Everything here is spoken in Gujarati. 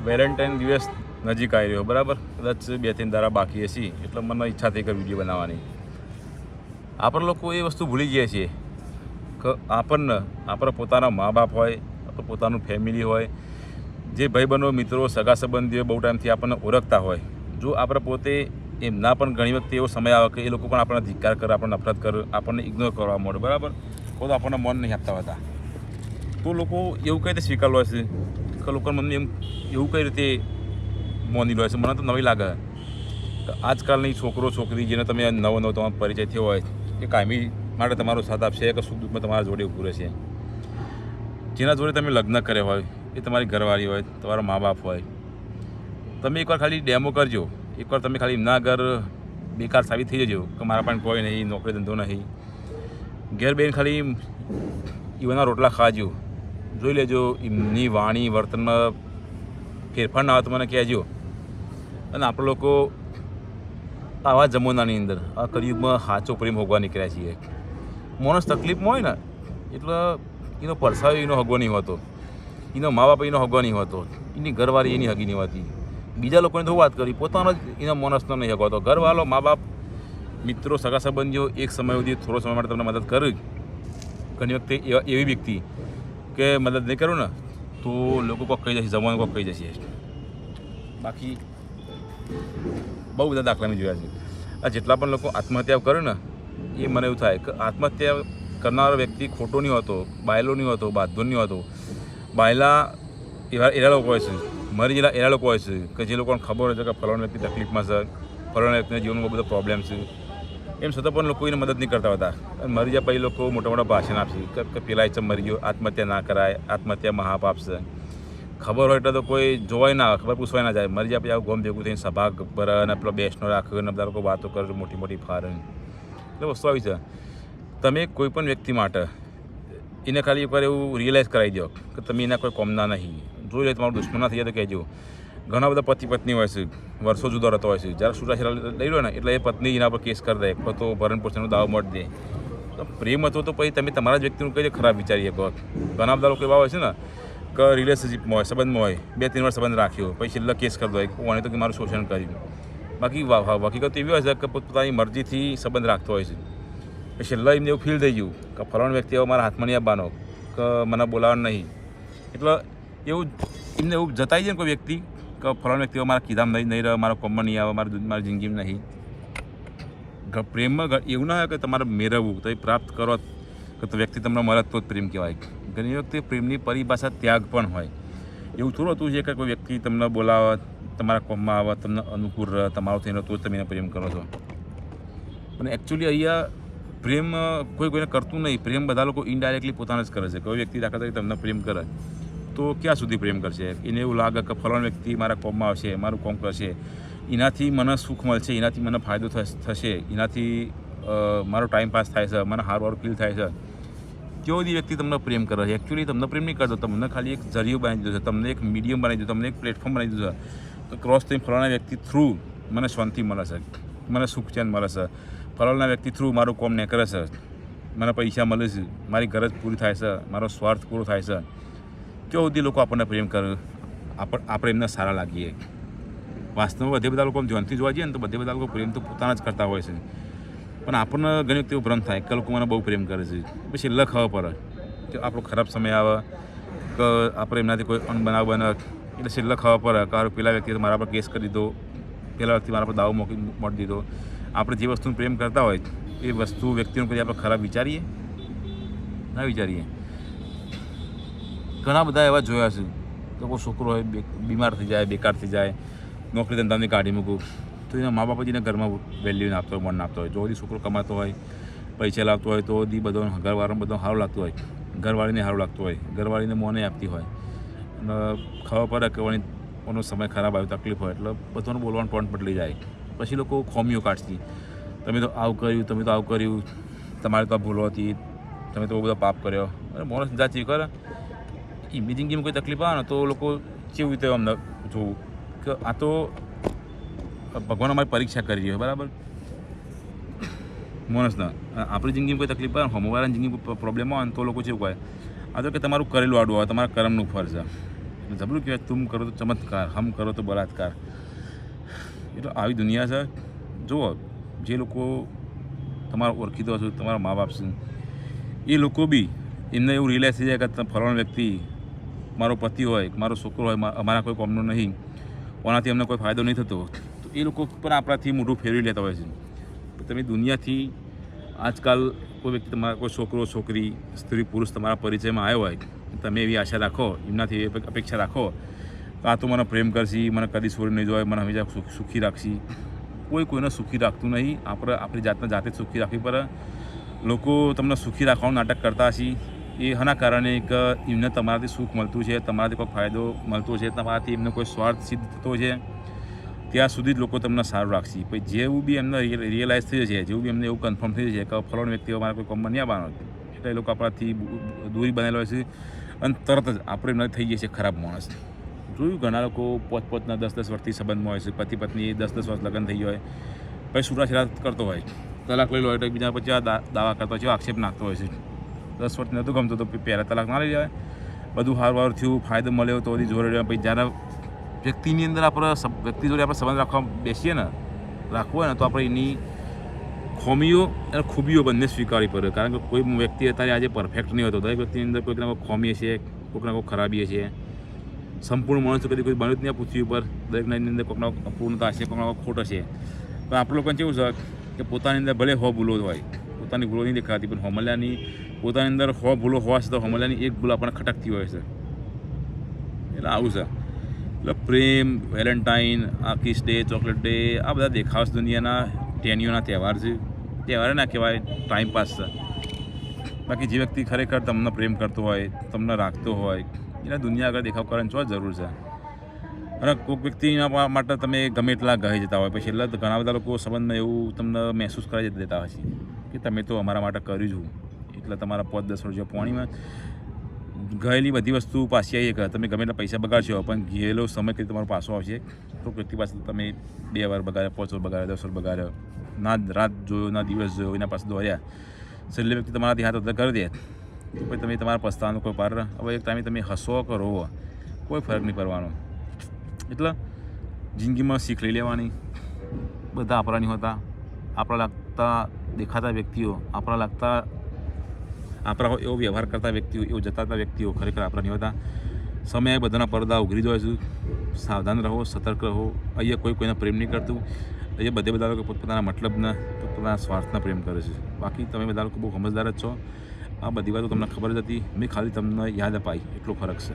વેલેન્ટાઇન દિવસ નજીક આવી રહ્યો, બરાબર. કદાચ 2-3 દાડા બાકી હશે, એટલે મને ઈચ્છા થઈ કે વિડીયો બનાવવાની. આપણે લોકો એ વસ્તુ ભૂલી ગયા છીએ કે આપણને આપણા પોતાના મા બાપ હોય, આપણું પોતાનું ફેમિલી હોય, જે ભાઈબંધો, મિત્રો, સગા સંબંધીઓ બહુ ટાઈમથી આપણને ઓળખતા હોય, જો આપણે પોતે એમના પણ ઘણી વખત એવો સમય આવે કે એ લોકો પણ આપણને ધિક્કાર કરે, આપણને નફરત કરે, આપણને ઇગ્નોર કરવા મળે, બરાબર. તો આપણને મન નહીં આપતા હોતા, તો લોકો એવું કઈ રીતે સ્વીકાર લે છે કે લોકો મને એવું કઈ રીતે માની લે છે. મને તો નવી લાગે કે આજકાલની છોકરો છોકરી જેને તમે નવો તમારો પરિચય થયો હોય, એ કાયમી માટે તમારો સાથ આપશે કે સુખ દુઃખમાં તમારા જોડે ઊભું રહેશે. જેના જોડે તમે લગ્ન કર્યા હોય, એ તમારી ઘરવાળી હોય, તમારા મા બાપ હોય, તમે એકવાર ખાલી ડેમો કરજો. એકવાર તમે ખાલી એમના ઘર બેકાર સાબિત થઈ જજો કે મારા પણ કોઈ નહીં, નોકરી ધંધો નહીં, ઘેર બેન ખાલી ઈવનના રોટલા ખાજો, જોઈ લેજો એમની વાણી વર્તનમાં ફેરફાર ના આવે તો મને કહેજો. અને આપણે લોકો આવા જમાનાની અંદર આ કળિયુગમાં સાચો પ્રેમ હોગવા નીકળ્યા છીએ. માણસ તકલીફમાં હોય ને એટલે એનો પરસાવ એનો હગવો નહીં હોતો, એનો મા બાપ એનો હગવો નહીં હોતો, એની ઘરવાળી એની હગી નહીં હોતી. બીજા લોકોને તો વાત કરી, પોતાનો જ એનો માણસનો નહીં હગવાતો. ઘરવાળો, મા બાપ, મિત્રો, સગા સંબંધીઓ એક સમય સુધી થોડો સમય માટે તમને મદદ કરે. ઘણી વખતે એવી વ્યક્તિ કે મદદ નહીં કરું ને તો લોકો કોક કહી જશે, જમવાનું કોક કહી જશે. બાકી બહુ બધા દાખલા મેં જોયા છે. આ જેટલા પણ લોકો આત્મહત્યા કરે ને, એ મને એવું થાય કે આત્મહત્યા કરનારો વ્યક્તિ ખોટો નહીં હોતો, બાયલો નહીં હોતો, બાદધો નહીં હોતો. બાયલા એવા લોકો હોય છે, મરી ગયેલા એવા લોકો હોય છે કે જે લોકોને ખબર હોય છે કે ફલાણા વ્યક્તિ તકલીફમાં છે, ફલાણા વ્યક્તિના જીવનમાં બહુ બધો પ્રોબ્લેમ છે, એમ છતાં પણ લોકો એને મદદ નહીં કરતા હોતા. અને મરી જાય પછી લોકો મોટા મોટા ભાષણ આપશે કે પેલા એ મરી ગયો, આત્મહત્યા ના કરાય, આત્મહત્યા મહાપાપ છે. ખબર હોય એટલે તો કોઈ જોવાય ના આવે, ખબર પૂછવાય ના જાય. મરી જાય પછી આવું ગોમ ભેગું થઈને સભા ભરે અને પેલો બેસનો રાખે અને બધા લોકો વાતો કરે, મોટી મોટી ફારે. એટલે વસ્તુ આવી છે. તમે કોઈ પણ વ્યક્તિ માટે એને ખાલી એકવાર એવું રિયલાઇઝ કરાવી દો કે તમે એના કોઈ કોમના નહીં. જોઈ લે તમારું દુશ્મન ના થઈ જાય તો કહેજો. ઘણા બધા પતિ પત્ની હોય છે, વર્ષો જુદો રહેતો હોય છે. જ્યારે છૂટાછેડા લઈ લો ને એટલે એ પત્ની એના પર કેસ કરી દે, તો ભરણ પોષણનો દાવો મળી દે. તો પ્રેમ હતો તો પછી તમે તમારા જ વ્યક્તિનું કઈ ખરાબ વિચારીએ. ઘણા બધા લોકો એવા હોય છે ને કે રિલેશનશીપમાં હોય, સંબંધમાં હોય, 2-3 વર્ષ સંબંધ રાખ્યો, પછી છેલ્લા કેસ કરી દો કોણે તો કે મારું શોષણ કર્યું. બાકી હકીકત એવી હોય છે કે પોતાની મરજીથી સંબંધ રાખતો હોય છે. પછી છેલ્લા એમને એવું ફીલ થઈ ગયું કે ફલાણા વ્યક્તિ હવે મારા હાથમાં નહીં આવવાનો, કે મને બોલાવવાનું નહીં. એટલે એવું એમને એવું જતાઈ જાય ને કોઈ વ્યક્તિ કે ફલાણા વ્યક્તિ મારા કીધામાં નહીં રહે, મારા કોમમાં નહીં આવે, મારી જિંદગીમાં નહીં. પ્રેમમાં એવું ના હોય કે તમારે મેળવવું તો એ પ્રાપ્ત કરો કે તો વ્યક્તિ તમને મળે તો જ પ્રેમ કહેવાય. ઘણી વખતે પ્રેમની પરિભાષા ત્યાગ પણ હોય. એવું થોડું હતું છે કે કોઈ વ્યક્તિ તમને બોલાવે, તમારા કોમમાં આવે, તમને અનુકૂળ રહે, તમારો થઈને તો જ તમે એને પ્રેમ કરો છો. પણ એકચ્યુઅલી અહીંયા પ્રેમ કોઈ કોઈને કરતું નહીં. પ્રેમ બધા લોકો ઇનડાયરેક્ટલી પોતાને જ કરે છે. કોઈ વ્યક્તિ દાખલા તરીકે તમને પ્રેમ કરે તો ક્યાં સુધી પ્રેમ કરશે? એને એવું લાગે કે ફલાણા વ્યક્તિ મારા કોમમાં આવશે, મારું કોમ કરશે, એનાથી મને સુખ મળશે, એનાથી મને ફાયદો થશે, એનાથી મારો ટાઈમ પાસ થાય છે, મને સારું ફીલ થાય છે. કેવો દી વ્યક્તિ તમને પ્રેમ કરે છે? એકચ્યુઅલી તમને પ્રેમ નહીં કરતો, તમને ખાલી એક જરિયો બનાવી દીધો છે, તમને એક મીડિયમ બનાવી દીધો, તમને એક પ્લેટફોર્મ બનાવી દીધું છે કે ક્રોસ થઈને ફલાણા વ્યક્તિ થ્રુ મને શાંતિ મળે છે, મને સુખ ચેન મળે છે, ફલાણા વ્યક્તિ થ્રુ મારું કોમ ને કરે છે, મને પૈસા મળે છે, મારી ગરજ પૂરી થાય છે, મારો સ્વાર્થ પૂરો થાય છે. કેવો સુધી લોકો આપણને પ્રેમ કરે, આપણે એમને સારા લાગીએ. વાસ્તવમાં બધે બધા લોકો ધ્યાનથી જોવા જઈએ ને તો બધે બધા લોકો પ્રેમ તો પોતાના જ કરતા હોય છે. પણ આપણને ઘણી વખતે એવું ભ્રમ થાય કે લોકો મને બહુ પ્રેમ કરે છે. પછી છેલ્લે ખબર પડે કે આપણો ખરાબ સમય આવે કે આપણે એમનાથી કોઈ અનબનાવ બને એટલે છેલ્લે ખબર પડે કે પેલા વ્યક્તિએ મારા પર કેસ કરી દીધો, પેલા વ્યક્તિ મારા પર દાવો મોડી દીધો. આપણે જે વસ્તુનો પ્રેમ કરતા હોય એ વસ્તુ વ્યક્તિનું કદી આપણે ખરાબ વિચારીએ ના વિચારીએ. ઘણા બધા એવા જોયા છે તો કોઈ છોકરો હોય બીમાર થઈ જાય, બેકાર થઈ જાય, નોકરી ધંધાની કાઢી મૂકું તો એના મા બાપ એને ઘરમાં વેલ્યુ આપતો હોય, મન આપતો હોય. જો છોકરો કમાતો હોય, પૈસા લાવતો હોય તો બધો ઘરવાળાને બધો સારું લાગતું હોય, ઘરવાળીને સારું લાગતું હોય, ઘરવાળીને મોને આપતી હોય અને ખબર પડે કે એનો સમય ખરાબ આવ્યો, તકલીફ હોય એટલે બધાનું બોલવાનું ટોન બદલી જાય. પછી લોકો ખોમીઓ કાઢતી, તમે તો આવું કર્યું, તમે તો આવું કર્યું, તમારે તો આ ભૂલો હતી, તમે તો બહુ બધો પાપ કર્યો. અને માણસ જાચી કરે એમની જિંદગીમાં કોઈ તકલીફ આવે ને તો લોકો કેવી રીતે અમને જોવું કે આ તો ભગવાન અમારી પરીક્ષા કરી રહ્યો, બરાબર. માણસના આપણી જિંદગીમાં કોઈ તકલીફ આવે, હમવાળાની જિંદગીમાં પ્રોબ્લેમ આવે ને તો લોકો કેવું કહે આ તો કે તમારું કરેલું આડું આવે, તમારા કર્મનું ફળ છે. જબરું કહેવાય, તુમ કરો તો ચમત્કાર, હમ કરો તો બલાત્કાર. એટલે આવી દુનિયા છે. જુઓ, જે લોકો તમારા ઓળખીતો હશે, તમારા મા બાપ છે, એ લોકો બી એમને એવું રિયલાઇઝ થઈ જાય કે ફલાણો વ્યક્તિ મારો પતિ હોય, મારો છોકરો હોય, અમારા કોઈ કોમનો નહીં, ઓનાથી અમને કોઈ ફાયદો નહીં થતો, તો એ લોકો પણ આપણાથી મોઢું ફેરવી લેતા હોય છે. તમે દુનિયાથી આજકાલ કોઈ વ્યક્તિ, તમારા કોઈ છોકરો છોકરી, સ્ત્રી પુરુષ તમારા પરિચયમાં આવ્યો હોય, તમે એવી આશા રાખો, એમનાથી અપેક્ષા રાખો કે આ તો મને પ્રેમ કરશે, મને કદી છોડી નહીં જોય, મને હંમેશા સુખી રાખશે. કોઈ કોઈને સુખી રાખતું નહીં. આપણે આપણી જાતને જાતે જ સુખી રાખવી પડે. લોકો તમને સુખી રાખવાનું નાટક કરતા હશે એ હના કારણે કે એમને તમારાથી સુખ મળતું છે, તમારાથી કોઈ ફાયદો મળતો છે, તમારાથી એમને કોઈ સ્વાર્થ સિદ્ધ થતો છે, ત્યાં સુધી જ લોકો તમને સારું રાખશે. પછી જેવું બી એમને રિયલાઇઝ થઈ જશે, જેવું બી એમને એવું કન્ફર્મ થઈ જશે કે ફલાણો વ્યક્તિ મારા કોઈ કામમાં નહીં આવવાનો, એટલે એ લોકો આપણાથી દૂરી બનેલો હોય છે અને તરત જ આપણે એમને થઈ જશે ખરાબ માણસ. જોયું, ઘણા લોકો 5-5 10 વર્ષથી સંબંધમાં હોય છે, પતિ પત્ની 10 વર્ષ લગ્ન થઈ હોય, પછી છૂટાછેડા કરતો હોય, તલાક લઈ લો એટલે બીજા પછી આ દાવા કરતો હોય છે, આક્ષેપ નાખતો હોય છે. 10 વર્ષ નહોતું ગમતું તો પહેલાં તલાક ના લઈ જાય, બધું હારવાર થયું, ફાયદો મળ્યો તો જોડે રહ્યા. પછી જ્યારે વ્યક્તિની અંદર આપણે વ્યક્તિ જોડે આપણે સંબંધ રાખવા બેસીએ ને, રાખવો હોય ને, તો આપણે એની ખોમીઓ અને ખૂબીઓ બંને સ્વીકારવી પડે. કારણ કે કોઈ વ્યક્તિ અત્યારે આજે પરફેક્ટ નહીં હોતો. દરેક વ્યક્તિની અંદર કોઈકના કોઈ ખોમી હશે, કોઈકના કોઈ ખરાબી હશે. સંપૂર્ણ માણસ કદી કોઈ બન્યું જ નહીં પૃથ્વી ઉપર. દરેકના અંદર કોઈકના અપૂર્ણતા હશે, કોઈકના ખોટ હશે. પણ આપણે લોકોને કેવું છે કે પોતાની અંદર ભલે 100 ભૂલો હોય, પોતાની ભૂલો નહીં દેખાતી, પણ હોમલ્યાની પોતાની અંદર 100 ભૂલો હોવા છે તો હોમલ્યાની એક ભૂલ આપણને ખટકતી હોય છે. એટલે આવું છે. એટલે પ્રેમ, વેલેન્ટાઇન, આ કિસ ડે, ચોકલેટ ડે, આ બધા દેખાવ દુનિયાના ટેનીઓના તહેવાર છે. તહેવાર ના કહેવાય, ટાઈમપાસ છે. બાકી જે વ્યક્તિ ખરેખર તમને પ્રેમ કરતો હોય, તમને રાખતો હોય, એને દુનિયા આગળ દેખાવ કરવાની શું જરૂર છે? અને કોઈક વ્યક્તિના માટે તમે ગમે એટલા ગઈ જતા હોય, પછી એટલે ઘણા બધા લોકો સંબંધમાં એવું તમને મહેસૂસ કરાવી દેતા હોય છે કે તમે તો અમારા માટે કર્યું છું, એટલે તમારા 5-10 વર્ષ પાણીમાં ગયેલી બધી વસ્તુ પાછી આવી કે તમે ગમે એટલા પૈસા બગાડશો, પણ ગયેલો સમય કંઈ તમારો પાછો આવશે. તો વ્યક્તિ પાસે તમે 2 વાર બગાડ્યા, 5 વાર બગાડ્યા, 10 વાર બગાડ્યો, ના રાત જોયો, ના દિવસ જોયો, એના પાસે દોડ્યા, છેલ્લે વ્યક્તિ તમારાથી હાથ અધર કરી દે, તો પછી તમે તમારા પસ્તાવાનો કોઈ પાર. હવે એક ટાઈમે તમે હસો કે રોવો, કોઈ ફરક નહીં પડવાનો. એટલે જિંદગીમાં શીખ લઈ લેવાની. બધા આપણા નહીં હોતા. આપણા લાગતા દેખાતા વ્યક્તિઓ, આપણા લાગતા આપણા એવો વ્યવહાર કરતા વ્યક્તિઓ, એવો જતાતા વ્યક્તિઓ ખરેખર આપણા નહીં હોતા. સમયે બધાના પડદા ઉઘરી જાય છે. સાવધાન રહો, સતર્ક રહો. અહીંયા કોઈ કોઈને પ્રેમ નહીં કરતું. અહીંયા બધા લોકો પોતપોતાના મતલબના, પોતપોતાના સ્વાર્થના પ્રેમ કરે છે. બાકી તમે બધા લોકો બહુ સમજદાર જ છો. આ બધી વાતો તમને ખબર જ હતી. મેં ખાલી તમને યાદ અપાઈ, એટલો ફરક છે.